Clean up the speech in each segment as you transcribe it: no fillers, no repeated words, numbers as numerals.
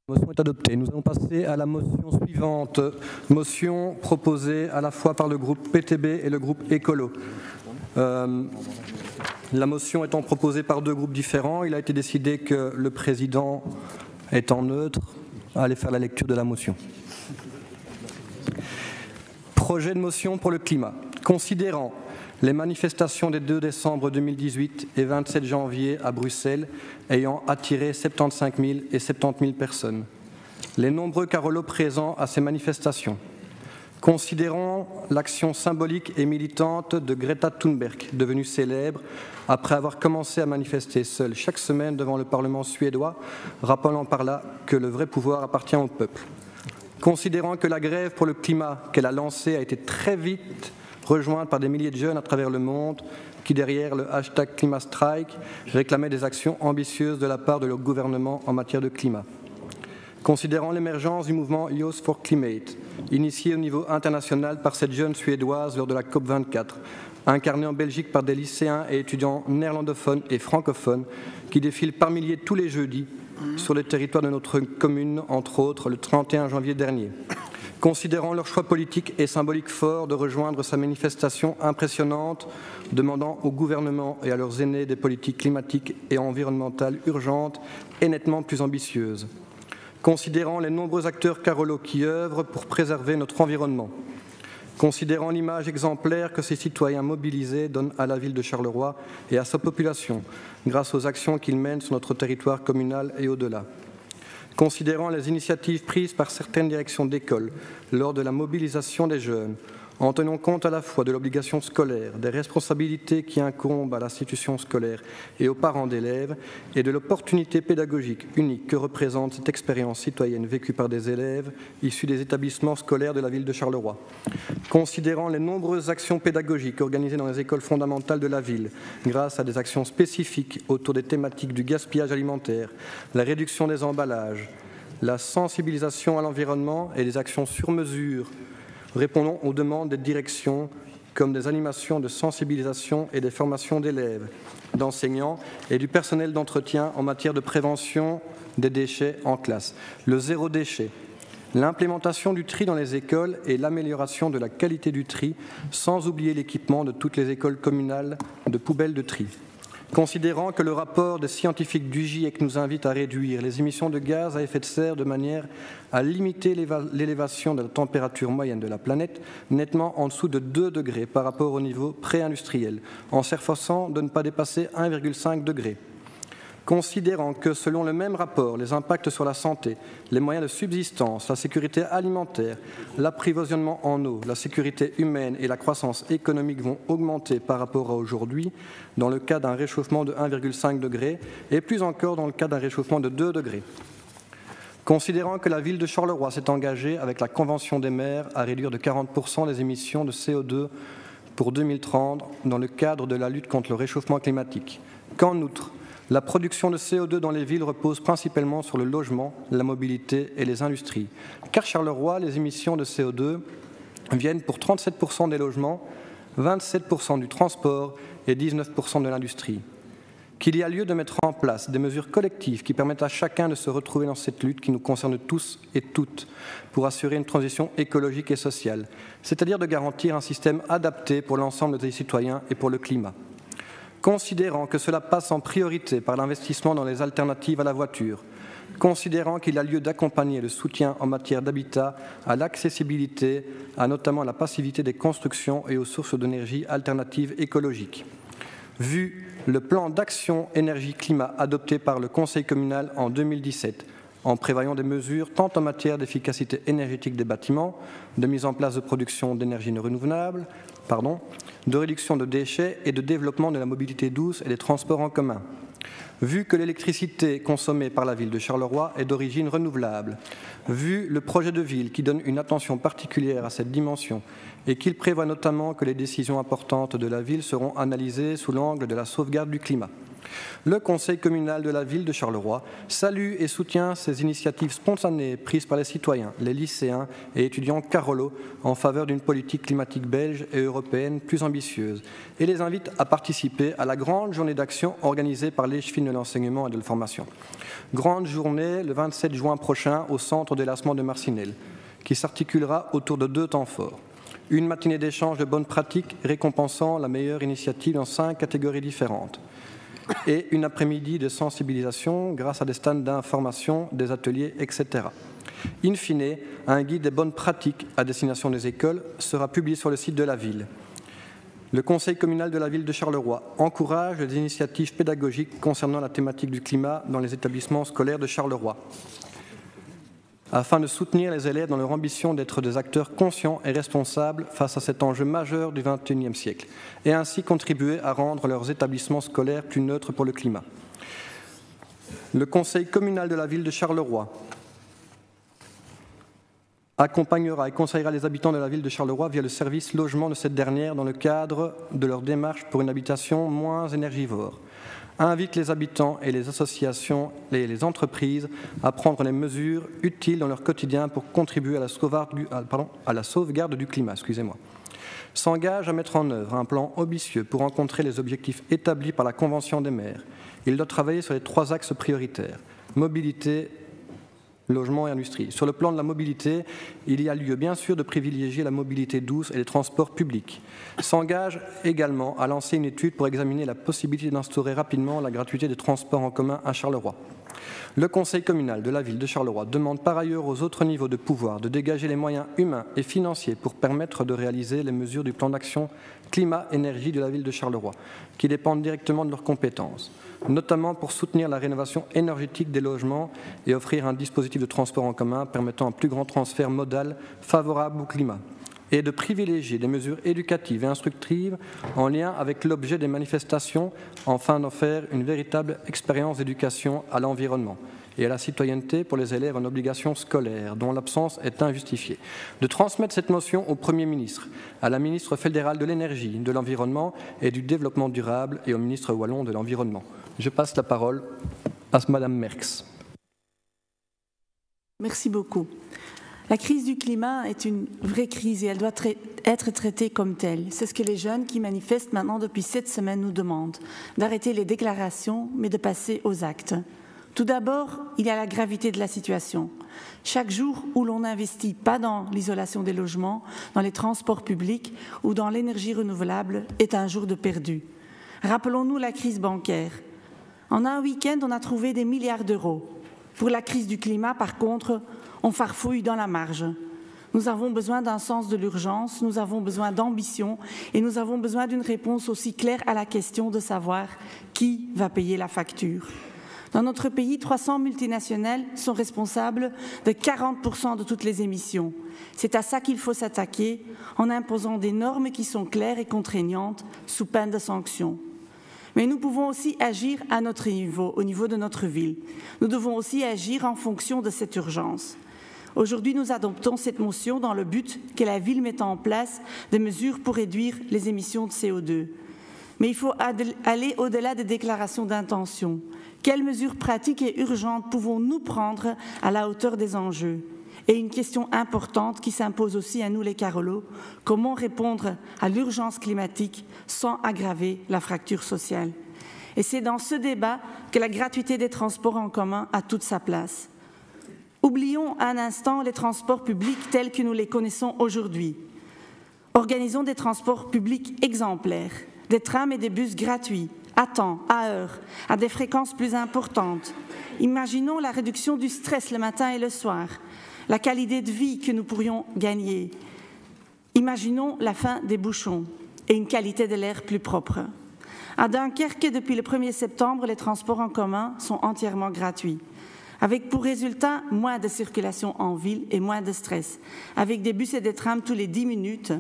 La motion est adoptée. Nous allons passer à la motion suivante. Motion proposée à la fois par le groupe PTB et le groupe Écolo. La motion étant proposée par deux groupes différents, il a été décidé que le président, étant neutre, allait faire la lecture de la motion. Projet de motion pour le climat. Considérant les manifestations des 2 décembre 2018 et 27 janvier à Bruxelles ayant attiré 75 000 et 70 000 personnes, les nombreux carolos présents à ces manifestations, considérant l'action symbolique et militante de Greta Thunberg, devenue célèbre après avoir commencé à manifester seule chaque semaine devant le Parlement suédois, rappelant par là que le vrai pouvoir appartient au peuple. Considérant que la grève pour le climat qu'elle a lancée a été très vite rejointe par des milliers de jeunes à travers le monde qui, derrière le hashtag ClimaStrike, réclamaient des actions ambitieuses de la part de leur gouvernement en matière de climat. Considérant l'émergence du mouvement Youth for Climate, initié au niveau international par cette jeune Suédoise lors de la COP24, incarnée en Belgique par des lycéens et étudiants néerlandophones et francophones qui défilent par milliers tous les jeudis sur le territoire de notre commune, entre autres le 31 janvier dernier. Considérant leur choix politique et symbolique fort de rejoindre sa manifestation impressionnante, demandant au gouvernement et à leurs aînés des politiques climatiques et environnementales urgentes et nettement plus ambitieuses. Considérant les nombreux acteurs carolos qui œuvrent pour préserver notre environnement. Considérant l'image exemplaire que ces citoyens mobilisés donnent à la ville de Charleroi et à sa population, grâce aux actions qu'ils mènent sur notre territoire communal et au-delà. Considérant les initiatives prises par certaines directions d'école lors de la mobilisation des jeunes, en tenant compte à la fois de l'obligation scolaire, des responsabilités qui incombent à l'institution scolaire et aux parents d'élèves, et de l'opportunité pédagogique unique que représente cette expérience citoyenne vécue par des élèves issus des établissements scolaires de la ville de Charleroi. Considérant les nombreuses actions pédagogiques organisées dans les écoles fondamentales de la ville, grâce à des actions spécifiques autour des thématiques du gaspillage alimentaire, la réduction des emballages, la sensibilisation à l'environnement et des actions sur mesure, répondons aux demandes des directions comme des animations de sensibilisation et des formations d'élèves, d'enseignants et du personnel d'entretien en matière de prévention des déchets en classe, le zéro déchet, l'implémentation du tri dans les écoles et l'amélioration de la qualité du tri, sans oublier l'équipement de toutes les écoles communales de poubelles de tri. Considérant que le rapport des scientifiques du GIEC nous invite à réduire les émissions de gaz à effet de serre de manière à limiter l'élévation de la température moyenne de la planète nettement en dessous de 2 degrés par rapport au niveau pré-industriel, en s'efforçant de ne pas dépasser 1,5 degré. Considérant que, selon le même rapport, les impacts sur la santé, les moyens de subsistance, la sécurité alimentaire, l'approvisionnement en eau, la sécurité humaine et la croissance économique vont augmenter par rapport à aujourd'hui dans le cas d'un réchauffement de 1,5 degré et plus encore dans le cas d'un réchauffement de 2 degrés. Considérant que la ville de Charleroi s'est engagée avec la Convention des maires à réduire de 40% les émissions de CO2 pour 2030 dans le cadre de la lutte contre le réchauffement climatique, qu'en outre, la production de CO2 dans les villes repose principalement sur le logement, la mobilité et les industries. Car Charleroi, les émissions de CO2 viennent pour 37% des logements, 27% du transport et 19% de l'industrie. Qu'il y a lieu de mettre en place des mesures collectives qui permettent à chacun de se retrouver dans cette lutte qui nous concerne tous et toutes pour assurer une transition écologique et sociale, c'est-à-dire de garantir un système adapté pour l'ensemble des citoyens et pour le climat. Considérant que cela passe en priorité par l'investissement dans les alternatives à la voiture, considérant qu'il a lieu d'accompagner le soutien en matière d'habitat à l'accessibilité, à notamment la passivité des constructions et aux sources d'énergie alternatives écologiques. Vu le plan d'action énergie-climat adopté par le Conseil communal en 2017, en prévoyant des mesures tant en matière d'efficacité énergétique des bâtiments, de mise en place de production d'énergie renouvelable, de réduction de déchets et de développement de la mobilité douce et des transports en commun. Vu que l'électricité consommée par la ville de Charleroi est d'origine renouvelable, vu le projet de ville qui donne une attention particulière à cette dimension et qu'il prévoit notamment que les décisions importantes de la ville seront analysées sous l'angle de la sauvegarde du climat. Le conseil communal de la ville de Charleroi salue et soutient ces initiatives spontanées prises par les citoyens, les lycéens et étudiants Carolo en faveur d'une politique climatique belge et européenne plus ambitieuse et les invite à participer à la grande journée d'action organisée par l'Échevine de l'enseignement et de la formation. Grande journée le 27 juin prochain au centre d'élancement de Marcinelle, qui s'articulera autour de 2 temps forts. Une matinée d'échange de bonnes pratiques récompensant la meilleure initiative dans 5 catégories différentes. Et une après-midi de sensibilisation grâce à des stands d'information, des ateliers, etc. In fine, un guide des bonnes pratiques à destination des écoles sera publié sur le site de la ville. Le conseil communal de la ville de Charleroi encourage les initiatives pédagogiques concernant la thématique du climat dans les établissements scolaires de Charleroi, afin de soutenir les élèves dans leur ambition d'être des acteurs conscients et responsables face à cet enjeu majeur du XXIe siècle, et ainsi contribuer à rendre leurs établissements scolaires plus neutres pour le climat. Le conseil communal de la ville de Charleroi accompagnera et conseillera les habitants de la ville de Charleroi via le service logement de cette dernière dans le cadre de leur démarche pour une habitation moins énergivore. Invite les habitants et les associations et les entreprises à prendre les mesures utiles dans leur quotidien pour contribuer à la sauvegarde du climat. S'engage à mettre en œuvre un plan ambitieux pour rencontrer les objectifs établis par la Convention des maires. Il doit travailler sur les 3 axes prioritaires: mobilité, logement et industrie. Sur le plan de la mobilité, il y a lieu bien sûr de privilégier la mobilité douce et les transports publics. S'engage également à lancer une étude pour examiner la possibilité d'instaurer rapidement la gratuité des transports en commun à Charleroi. Le conseil communal de la ville de Charleroi demande par ailleurs aux autres niveaux de pouvoir de dégager les moyens humains et financiers pour permettre de réaliser les mesures du plan d'action climat-énergie de la ville de Charleroi, qui dépendent directement de leurs compétences, notamment pour soutenir la rénovation énergétique des logements et offrir un dispositif de transport en commun permettant un plus grand transfert modal favorable au climat, et de privilégier des mesures éducatives et instructives en lien avec l'objet des manifestations, afin d'en faire une véritable expérience d'éducation à l'environnement et à la citoyenneté pour les élèves en obligation scolaire, dont l'absence est injustifiée. De transmettre cette motion au Premier ministre, à la ministre fédérale de l'Énergie, de l'Environnement et du Développement durable et au ministre wallon de l'Environnement. Je passe la parole à Madame Merckx. Merci beaucoup. La crise du climat est une vraie crise et elle doit être traitée comme telle. C'est ce que les jeunes qui manifestent maintenant depuis 7 semaines nous demandent, d'arrêter les déclarations mais de passer aux actes. Tout d'abord, il y a la gravité de la situation. Chaque jour où l'on n'investit pas dans l'isolation des logements, dans les transports publics ou dans l'énergie renouvelable est un jour de perdu. Rappelons-nous la crise bancaire. En un week-end, on a trouvé des milliards d'euros. Pour la crise du climat, par contre, on farfouille dans la marge. Nous avons besoin d'un sens de l'urgence, nous avons besoin d'ambition et nous avons besoin d'une réponse aussi claire à la question de savoir qui va payer la facture. Dans notre pays, 300 multinationales sont responsables de 40% de toutes les émissions. C'est à ça qu'il faut s'attaquer en imposant des normes qui sont claires et contraignantes sous peine de sanctions. Mais nous pouvons aussi agir à notre niveau, au niveau de notre ville. Nous devons aussi agir en fonction de cette urgence. Aujourd'hui, nous adoptons cette motion dans le but que la ville mette en place des mesures pour réduire les émissions de CO2. Mais il faut aller au-delà des déclarations d'intention. Quelles mesures pratiques et urgentes pouvons-nous prendre à la hauteur des enjeux? Et une question importante qui s'impose aussi à nous les Carolos, comment répondre à l'urgence climatique sans aggraver la fracture sociale? Et c'est dans ce débat que la gratuité des transports en commun a toute sa place. Oublions un instant les transports publics tels que nous les connaissons aujourd'hui. Organisons des transports publics exemplaires, des trams et des bus gratuits, à temps, à heure, à des fréquences plus importantes. Imaginons la réduction du stress le matin et le soir, la qualité de vie que nous pourrions gagner. Imaginons la fin des bouchons et une qualité de l'air plus propre. À Dunkerque, depuis le 1er septembre, les transports en commun sont entièrement gratuits, avec pour résultat moins de circulation en ville et moins de stress, avec des bus et des trams tous les 10 minutes.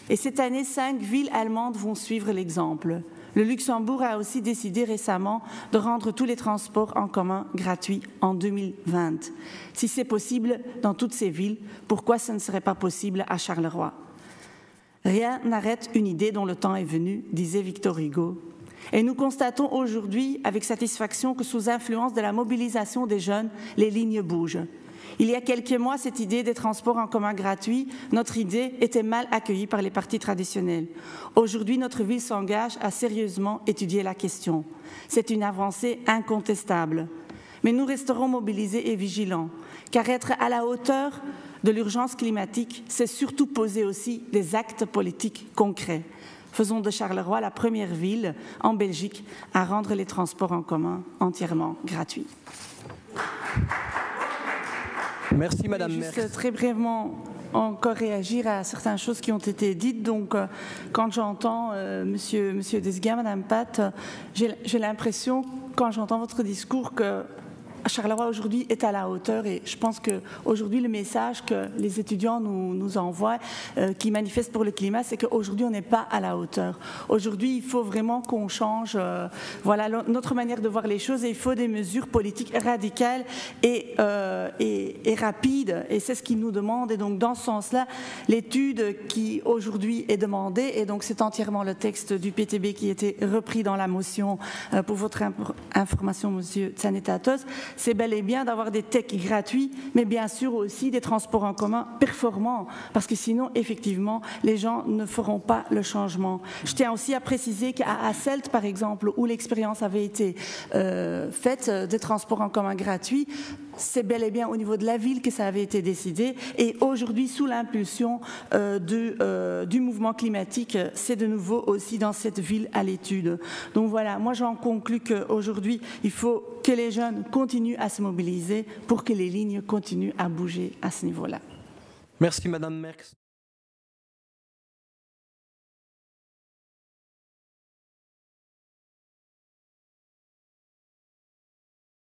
Et cette année, 5 villes allemandes vont suivre l'exemple. Le Luxembourg a aussi décidé récemment de rendre tous les transports en commun gratuits en 2020. Si c'est possible dans toutes ces villes, pourquoi ce ne serait pas possible à Charleroi? Rien n'arrête une idée dont le temps est venu, disait Victor Hugo. Et nous constatons aujourd'hui avec satisfaction que sous influence de la mobilisation des jeunes, les lignes bougent. Il y a quelques mois, cette idée des transports en commun gratuits, notre idée était mal accueillie par les partis traditionnels. Aujourd'hui, notre ville s'engage à sérieusement étudier la question. C'est une avancée incontestable. Mais nous resterons mobilisés et vigilants, car être à la hauteur de l'urgence climatique, c'est surtout poser aussi des actes politiques concrets. Faisons de Charleroi la première ville en Belgique à rendre les transports en commun entièrement gratuits. Merci Madame Merckx. Merckx. Juste très brièvement encore réagir à certaines choses qui ont été dites. Donc, quand j'entends Monsieur Desguin, Madame Pat, j'ai l'impression, quand j'entends votre discours, que Charleroi aujourd'hui est à la hauteur, et je pense qu'aujourd'hui le message que les étudiants nous envoient, qui manifestent pour le climat, c'est qu'aujourd'hui on n'est pas à la hauteur. Aujourd'hui il faut vraiment qu'on change voilà, notre manière de voir les choses, et il faut des mesures politiques radicales et rapides, et c'est ce qu'ils nous demandent. Et donc dans ce sens-là, l'étude qui aujourd'hui est demandée, et donc c'est entièrement le texte du PTB qui était repris dans la motion pour votre information, Monsieur Tsanetatos, c'est bel et bien d'avoir des techs gratuits, mais bien sûr aussi des transports en commun performants, parce que sinon, effectivement, les gens ne feront pas le changement. Je tiens aussi à préciser qu'à Hasselt, par exemple, où l'expérience avait été faite des transports en commun gratuits, c'est bel et bien au niveau de la ville que ça avait été décidé, et aujourd'hui, sous l'impulsion du mouvement climatique, c'est de nouveau aussi dans cette ville à l'étude. Donc voilà, moi j'en conclus qu'aujourd'hui, il faut que les jeunes continuent à se mobiliser pour que les lignes continuent à bouger à ce niveau-là. Merci Madame Merckx.